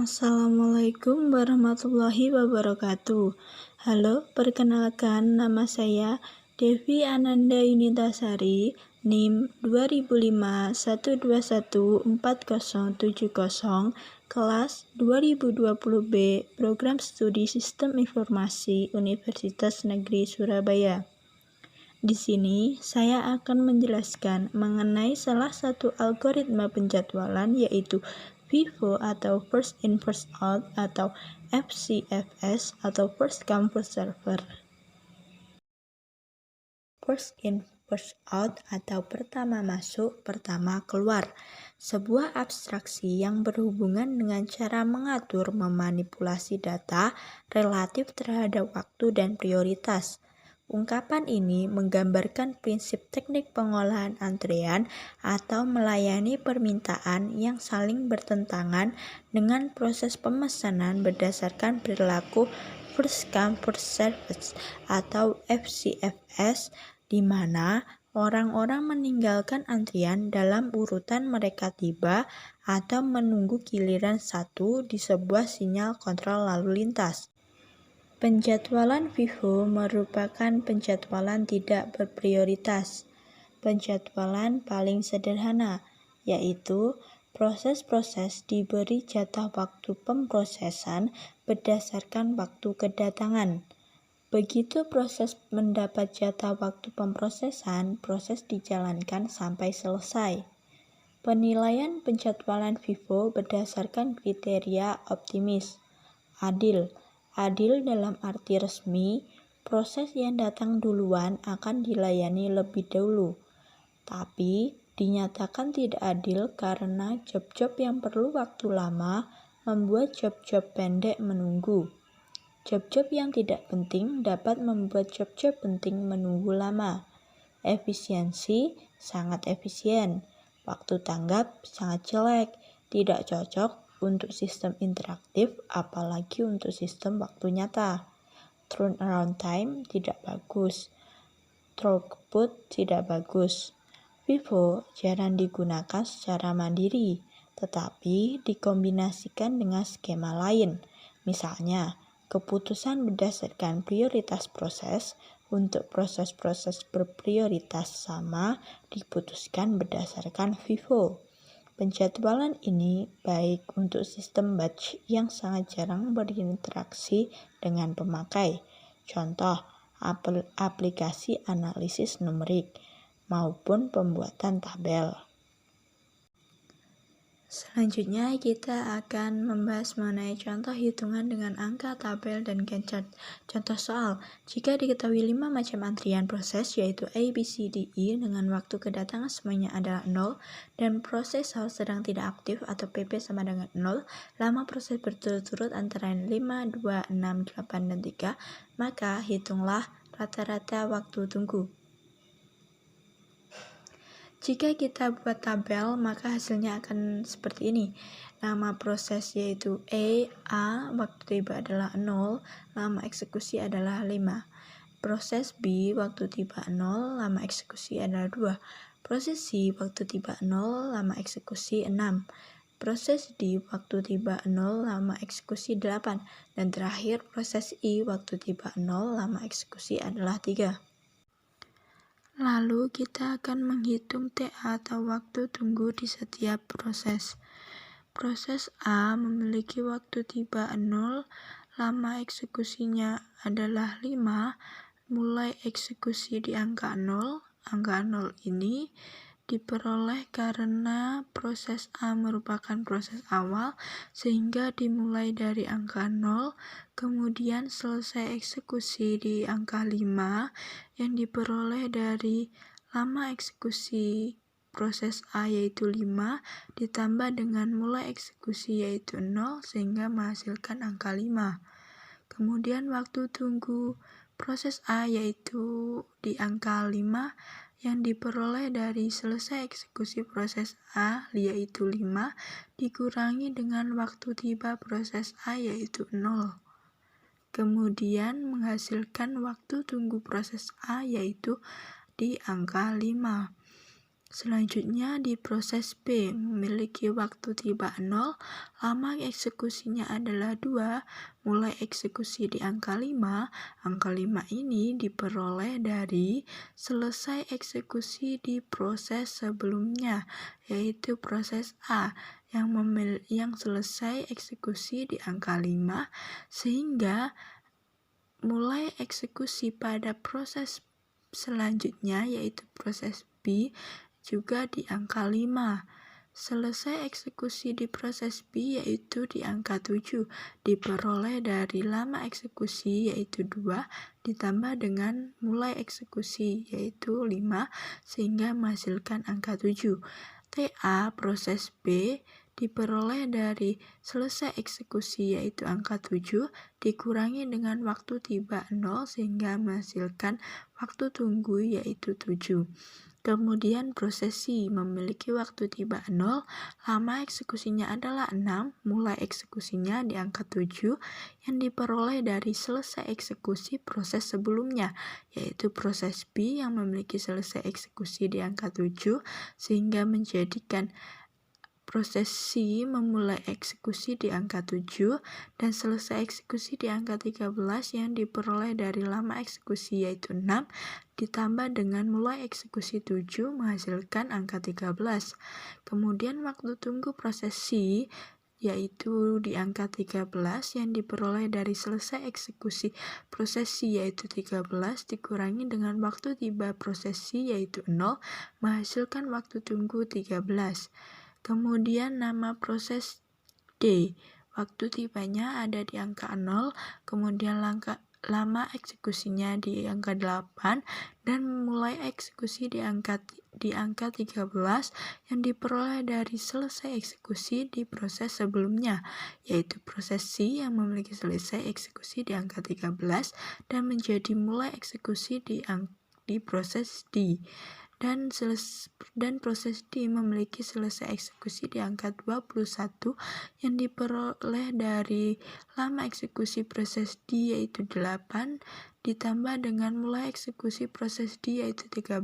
Assalamualaikum warahmatullahi wabarakatuh. Halo, perkenalkan nama saya Devi Ananda Yunitasari, NIM 2005121470, kelas 2020B, Program Studi Sistem Informasi Universitas Negeri Surabaya. Di sini saya akan menjelaskan mengenai salah satu algoritma penjadwalan, yaitu FIFO atau First In First Out atau FCFS atau First Come First Server. First In First Out atau pertama masuk, pertama keluar, sebuah abstraksi yang berhubungan dengan cara mengatur memanipulasi data relatif terhadap waktu dan prioritas. Ungkapan ini menggambarkan prinsip teknik pengolahan antrean atau melayani permintaan yang saling bertentangan dengan proses pemesanan berdasarkan perilaku First Come First Served atau FCFS, di mana orang-orang meninggalkan antrian dalam urutan mereka tiba atau menunggu giliran satu di sebuah sinyal kontrol lalu lintas. Penjadwalan FIFO merupakan penjadwalan tidak berprioritas. Penjadwalan paling sederhana, yaitu proses-proses diberi jatah waktu pemrosesan berdasarkan waktu kedatangan. Begitu proses mendapat jatah waktu pemrosesan, proses dijalankan sampai selesai. Penilaian penjadwalan FIFO berdasarkan kriteria optimis, adil. Adil dalam arti resmi, proses yang datang duluan akan dilayani lebih dahulu. Tapi dinyatakan tidak adil karena job-job yang perlu waktu lama membuat job-job pendek menunggu. Job-job yang tidak penting dapat membuat job-job penting menunggu lama. Efisiensi sangat efisien. Waktu tanggap sangat jelek, tidak cocok untuk sistem interaktif, apalagi untuk sistem waktu nyata. Turnaround time tidak bagus. Throughput tidak bagus. FIFO jarang digunakan secara mandiri, tetapi dikombinasikan dengan skema lain. Misalnya, keputusan berdasarkan prioritas proses untuk proses-proses berprioritas sama diputuskan berdasarkan FIFO. Penjadwalan ini baik untuk sistem batch yang sangat jarang berinteraksi dengan pemakai, contoh aplikasi analisis numerik, maupun pembuatan tabel. Selanjutnya kita akan membahas mengenai contoh hitungan dengan angka, tabel, dan Gantt chart. Contoh soal, jika diketahui 5 macam antrian proses yaitu A, B, C, D, E dengan waktu kedatangan semuanya adalah 0 dan prosesor sedang tidak aktif atau PP sama dengan 0, lama proses berturut-turut antara 5, 2, 6, 8, dan 3, maka hitunglah rata-rata waktu tunggu. Jika kita buat tabel, maka hasilnya akan seperti ini. Nama proses yaitu A, waktu tiba adalah 0, lama eksekusi adalah 5. Proses B, waktu tiba 0, lama eksekusi adalah 2. Proses C, waktu tiba 0, lama eksekusi 6. Proses D, waktu tiba 0, lama eksekusi 8. Dan terakhir, proses I, waktu tiba 0, lama eksekusi adalah 3. Lalu kita akan menghitung TA atau waktu tunggu di setiap proses. Proses A memiliki waktu tiba 0, lama eksekusinya adalah 5, mulai eksekusi di angka 0. Angka 0 ini diperoleh karena proses A merupakan proses awal, sehingga dimulai dari angka 0, kemudian selesai eksekusi di angka 5, yang diperoleh dari lama eksekusi proses A yaitu 5, ditambah dengan mulai eksekusi yaitu 0, sehingga menghasilkan angka 5. Kemudian waktu tunggu proses A yaitu di angka 5, yang diperoleh dari selesai eksekusi proses A yaitu 5 dikurangi dengan waktu tiba proses A yaitu 0. Kemudian menghasilkan waktu tunggu proses A yaitu di angka 5. Selanjutnya di proses B memiliki waktu tiba 0, lama eksekusinya adalah 2, mulai eksekusi di angka 5. Angka 5 ini diperoleh dari selesai eksekusi di proses sebelumnya, yaitu proses A yang selesai eksekusi di angka 5, sehingga mulai eksekusi pada proses selanjutnya yaitu proses B juga di angka 5. Selesai eksekusi di proses B yaitu di angka 7, diperoleh dari lama eksekusi yaitu 2 ditambah dengan mulai eksekusi yaitu 5 sehingga menghasilkan angka 7. TA proses B diperoleh dari selesai eksekusi yaitu angka 7 dikurangi dengan waktu tiba 0 sehingga menghasilkan waktu tunggu yaitu 7. Kemudian proses C memiliki waktu tiba 0, lama eksekusinya adalah 6, mulai eksekusinya di angka 7 yang diperoleh dari selesai eksekusi proses sebelumnya, yaitu proses B yang memiliki selesai eksekusi di angka 7 sehingga menjadikan proses C memulai eksekusi di angka 7 dan selesai eksekusi di angka 13 yang diperoleh dari lama eksekusi yaitu 6 ditambah dengan mulai eksekusi 7 menghasilkan angka 13. Kemudian waktu tunggu proses C yaitu di angka 13 yang diperoleh dari selesai eksekusi proses C yaitu 13 dikurangi dengan waktu tiba proses C yaitu 0 menghasilkan waktu tunggu 13. Kemudian nama proses D, waktu tibanya ada di angka 0, kemudian lama eksekusinya di angka 8, dan mulai eksekusi di angka 13 yang diperoleh dari selesai eksekusi di proses sebelumnya, yaitu proses C yang memiliki selesai eksekusi di angka 13 dan menjadi mulai eksekusi di proses D. Dan proses D memiliki selesai eksekusi di angka 21 yang diperoleh dari lama eksekusi proses D yaitu 8 ditambah dengan mulai eksekusi proses D yaitu 13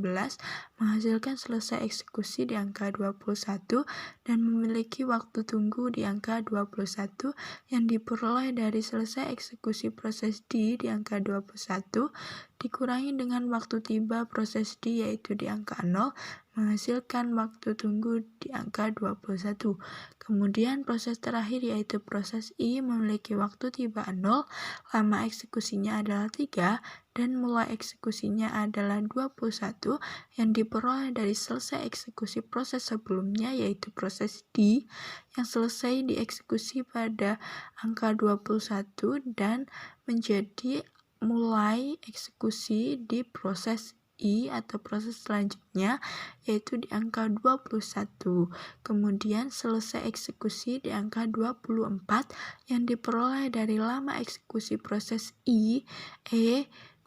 menghasilkan selesai eksekusi di angka 21 dan memiliki waktu tunggu di angka 21 yang diperoleh dari selesai eksekusi proses D di angka 21 dikurangi dengan waktu tiba proses D yaitu di angka 0 menghasilkan waktu tunggu di angka 21. Kemudian proses terakhir yaitu proses I memiliki waktu tiba 0, lama eksekusinya adalah 3 dan mulai eksekusinya adalah 21 yang diperoleh dari selesai eksekusi proses sebelumnya yaitu proses D yang selesai dieksekusi pada angka 21 dan menjadi mulai eksekusi di proses I atau proses selanjutnya yaitu di angka 21. Kemudian selesai eksekusi di angka 24 yang diperoleh dari lama eksekusi proses E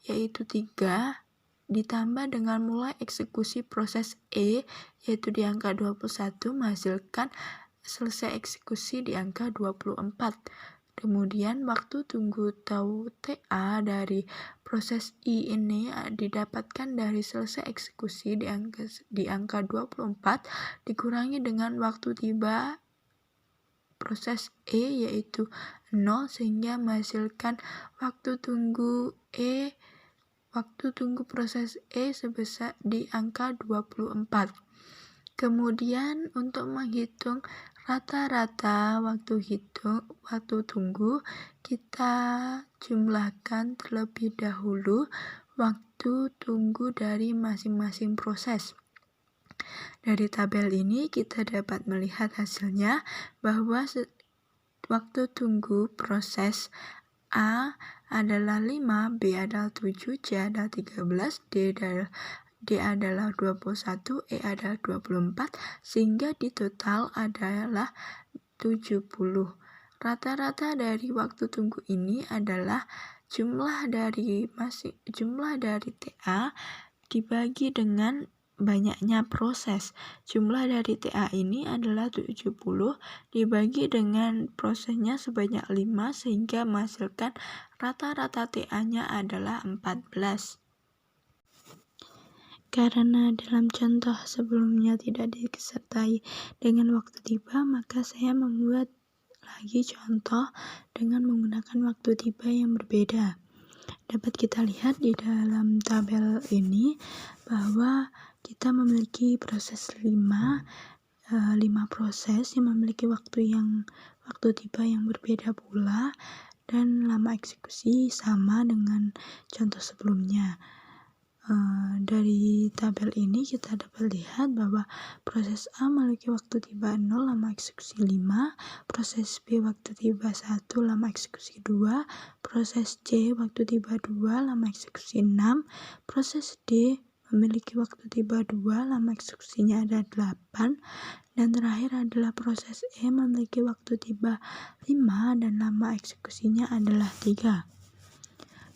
yaitu 3 ditambah dengan mulai eksekusi proses E yaitu di angka 21 menghasilkan selesai eksekusi di angka 24. Kemudian waktu tunggu atau TA dari proses I ini didapatkan dari selesai eksekusi di angka 24 dikurangi dengan waktu tiba proses E yaitu 0 sehingga menghasilkan waktu tunggu proses E sebesar di angka 24. Kemudian untuk menghitung rata-rata waktu tunggu, kita jumlahkan terlebih dahulu waktu tunggu dari masing-masing proses. Dari tabel ini kita dapat melihat hasilnya bahwa waktu tunggu proses A adalah 5, B adalah 7, C adalah 13, D adalah 21, E adalah 24, sehingga di total adalah 70. Rata-rata dari waktu tunggu ini adalah jumlah dari TA dibagi dengan banyaknya proses. Jumlah dari TA ini adalah 70 dibagi dengan prosesnya sebanyak 5 sehingga menghasilkan rata-rata TA-nya adalah 14. Karena dalam contoh sebelumnya tidak disertai dengan waktu tiba, maka saya membuat lagi contoh dengan menggunakan waktu tiba yang berbeda. Dapat kita lihat di dalam tabel ini bahwa kita memiliki proses 5 proses yang memiliki waktu tiba yang berbeda pula, dan lama eksekusi sama dengan contoh sebelumnya. Dari tabel ini kita dapat lihat bahwa proses A memiliki waktu tiba 0, lama eksekusi 5, proses B waktu tiba 1, lama eksekusi 2, proses C waktu tiba 2, lama eksekusi 6, proses D memiliki waktu tiba 2, lama eksekusinya ada 8, dan terakhir adalah proses E memiliki waktu tiba 5 dan lama eksekusinya adalah 3.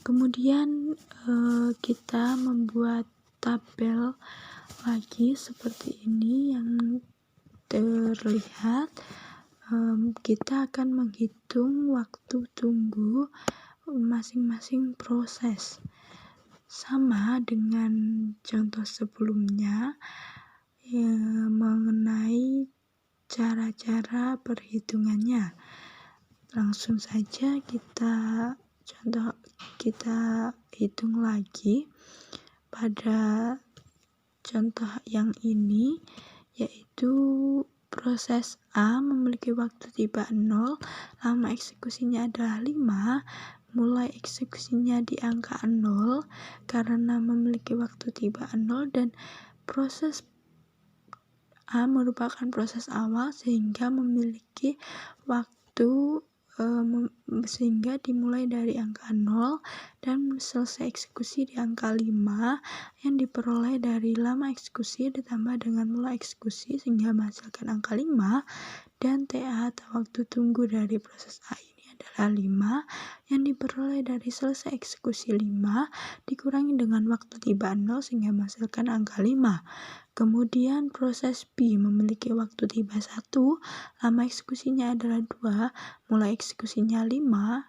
Kemudian kita membuat tabel lagi seperti ini yang terlihat. Kita akan menghitung waktu tunggu masing-masing proses. Sama dengan contoh sebelumnya mengenai cara-cara perhitungannya. Langsung saja kita hitung lagi pada contoh yang ini, yaitu proses A memiliki waktu tiba 0, lama eksekusinya adalah 5, mulai eksekusinya di angka 0 karena memiliki waktu tiba 0, dan proses A merupakan proses awal sehingga memiliki waktu sehingga dimulai dari angka 0 dan selesai eksekusi di angka 5 yang diperoleh dari lama eksekusi ditambah dengan mulai eksekusi sehingga menghasilkan angka 5, dan TA atau waktu tunggu dari proses A ini adalah 5 yang diperoleh dari selesai eksekusi 5 dikurangi dengan waktu tiba 0 sehingga menghasilkan angka 5. Kemudian proses B memiliki waktu tiba 1, lama eksekusinya adalah 2, mulai eksekusinya 5,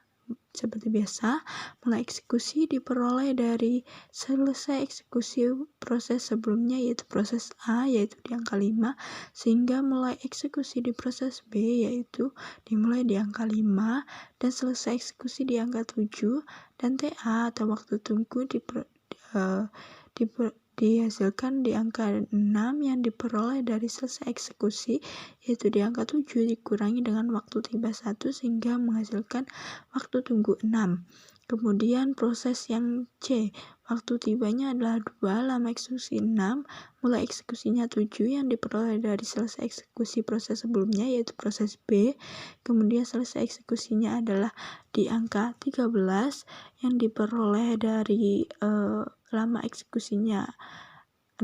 seperti biasa, mulai eksekusi diperoleh dari selesai eksekusi proses sebelumnya yaitu proses A yaitu di angka 5, sehingga mulai eksekusi di proses B yaitu dimulai di angka 5 dan selesai eksekusi di angka 7, dan TA atau waktu tunggu dihasilkan di angka 6 yang diperoleh dari selesai eksekusi yaitu di angka 7 dikurangi dengan waktu tiba 1 sehingga menghasilkan waktu tunggu 6. Kemudian proses yang C, waktu tibanya adalah 2, lama eksekusi 6, mulai eksekusinya 7 yang diperoleh dari selesai eksekusi proses sebelumnya yaitu proses B. Kemudian selesai eksekusinya adalah di angka 13 yang diperoleh dari lama eksekusinya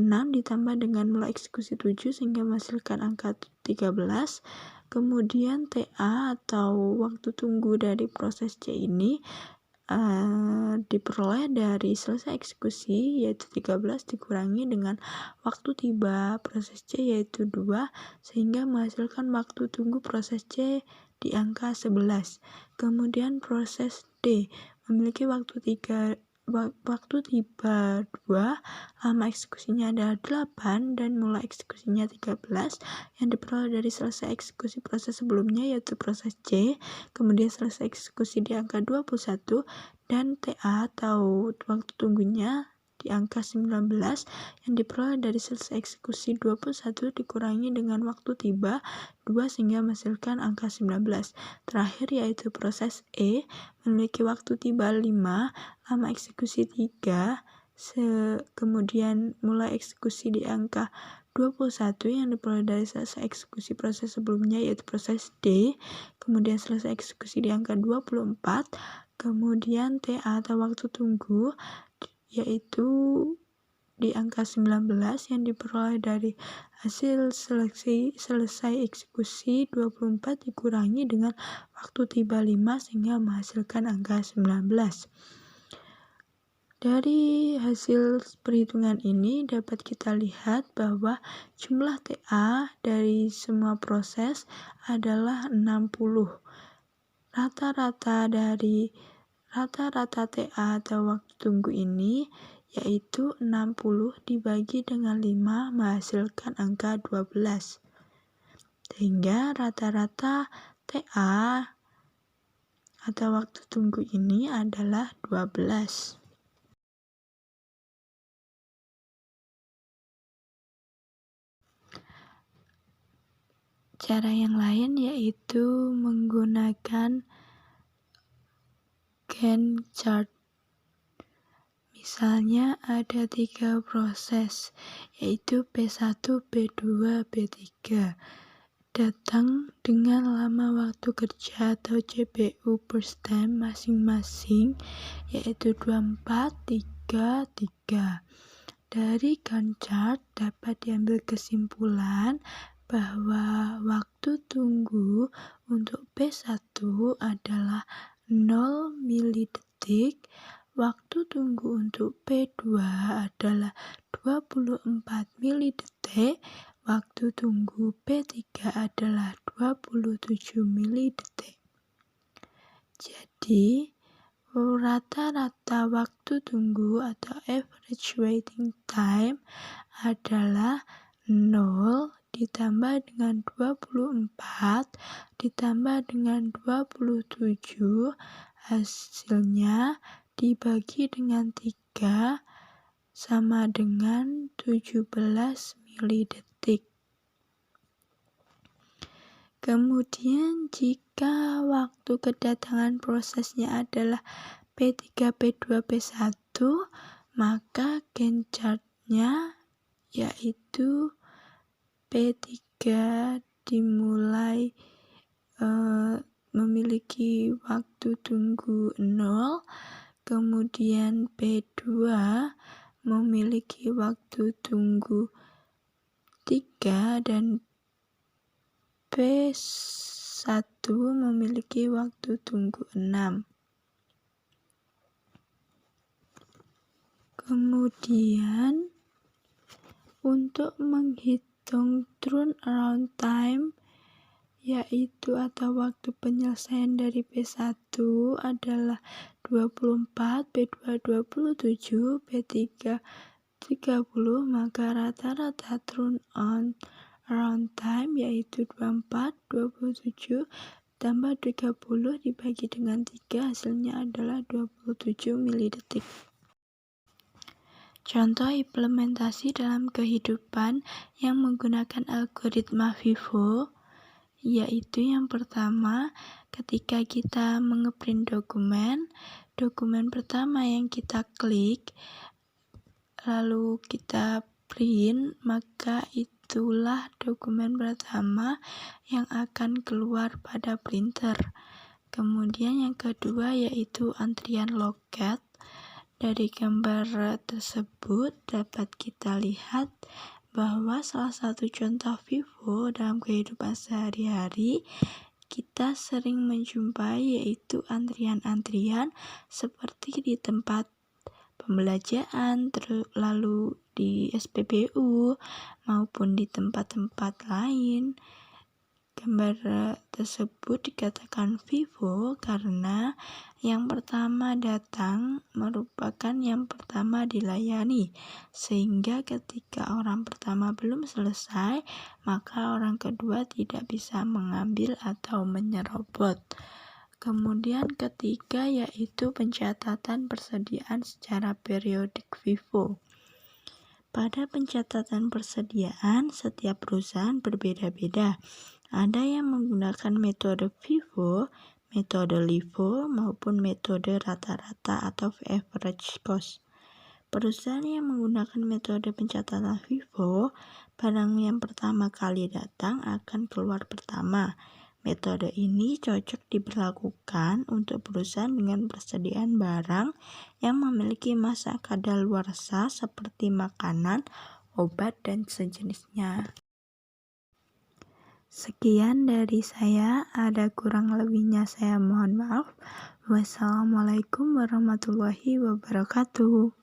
6 ditambah dengan mulai eksekusi 7 sehingga menghasilkan angka 13. Kemudian TA atau waktu tunggu dari proses C ini diperoleh dari selesai eksekusi yaitu 13 dikurangi dengan waktu tiba proses C yaitu 2 sehingga menghasilkan waktu tunggu proses C di angka 11. Kemudian proses D memiliki waktu tiba 2, lama eksekusinya adalah 8 dan mulai eksekusinya 13 yang diperoleh dari selesai eksekusi proses sebelumnya yaitu proses C, kemudian selesai eksekusi di angka 21 dan TA atau waktu tunggunya di angka 19 yang diperoleh dari selesai eksekusi 21 dikurangi dengan waktu tiba 2 sehingga menghasilkan angka 19. Terakhir yaitu proses E memiliki waktu tiba 5, lama eksekusi 3, kemudian mulai eksekusi di angka 21 yang diperoleh dari selesai eksekusi proses sebelumnya yaitu proses D, kemudian selesai eksekusi di angka 24, kemudian TA atau waktu tunggu yaitu di angka 19 yang diperoleh dari hasil selesai eksekusi 24 dikurangi dengan waktu tiba 5 sehingga menghasilkan angka 19. Dari hasil perhitungan ini dapat kita lihat bahwa jumlah TA dari semua proses adalah 60. Rata-rata TA atau waktu tunggu ini yaitu 60 dibagi dengan 5 menghasilkan angka 12. Sehingga rata-rata TA atau waktu tunggu ini adalah 12. Cara yang lain yaitu menggunakan Gantt chart. Misalnya ada 3 proses, yaitu P1, P2, P3. Datang dengan lama waktu kerja atau CPU burst time masing-masing, yaitu 24, 3, 3. Dari Gantt chart dapat diambil kesimpulan bahwa waktu tunggu untuk P1 adalah 0 milidetik, waktu tunggu untuk P2 adalah 24 milidetik, waktu tunggu P3 adalah 27 milidetik. Jadi, rata-rata waktu tunggu atau average waiting time adalah 0 ditambah dengan 24 ditambah dengan 27, hasilnya dibagi dengan 3 sama dengan 17 milidetik. Kemudian jika waktu kedatangan prosesnya adalah P3, P2, P1, maka Gantt chart-nya yaitu P3 dimulai memiliki waktu tunggu 0, kemudian P2 memiliki waktu tunggu 3, dan P1 memiliki waktu tunggu 6. Kemudian untuk menghitung turnaround time yaitu atau waktu penyelesaian dari P1 adalah 24, P2 27, P3 30, maka rata-rata turnaround time yaitu 24, 27 tambah 30 dibagi dengan 3, hasilnya adalah 27 milidetik. Contoh implementasi dalam kehidupan yang menggunakan algoritma FIFO, yaitu yang pertama, ketika kita mengeprint dokumen pertama yang kita klik, lalu kita print, maka itulah dokumen pertama yang akan keluar pada printer. Kemudian yang kedua yaitu antrian loket. Dari gambar tersebut dapat kita lihat bahwa salah satu contoh FIFO dalam kehidupan sehari-hari kita sering menjumpai yaitu antrian-antrian seperti di tempat pembelanjaan, lalu di SPBU maupun di tempat-tempat lain. Gambar tersebut dikatakan FIFO karena yang pertama datang merupakan yang pertama dilayani, sehingga ketika orang pertama belum selesai, maka orang kedua tidak bisa mengambil atau menyerobot. Kemudian ketiga yaitu pencatatan persediaan secara periodik FIFO. Pada pencatatan persediaan, setiap perusahaan berbeda-beda. Ada yang menggunakan metode FIFO, metode LIFO, maupun metode rata-rata atau average cost. Perusahaan yang menggunakan metode pencatatan FIFO, barang yang pertama kali datang akan keluar pertama. Metode ini cocok diberlakukan untuk perusahaan dengan persediaan barang yang memiliki masa kadaluarsa seperti makanan, obat, dan sejenisnya. Sekian dari saya, ada kurang lebihnya saya mohon maaf. Wassalamualaikum warahmatullahi wabarakatuh.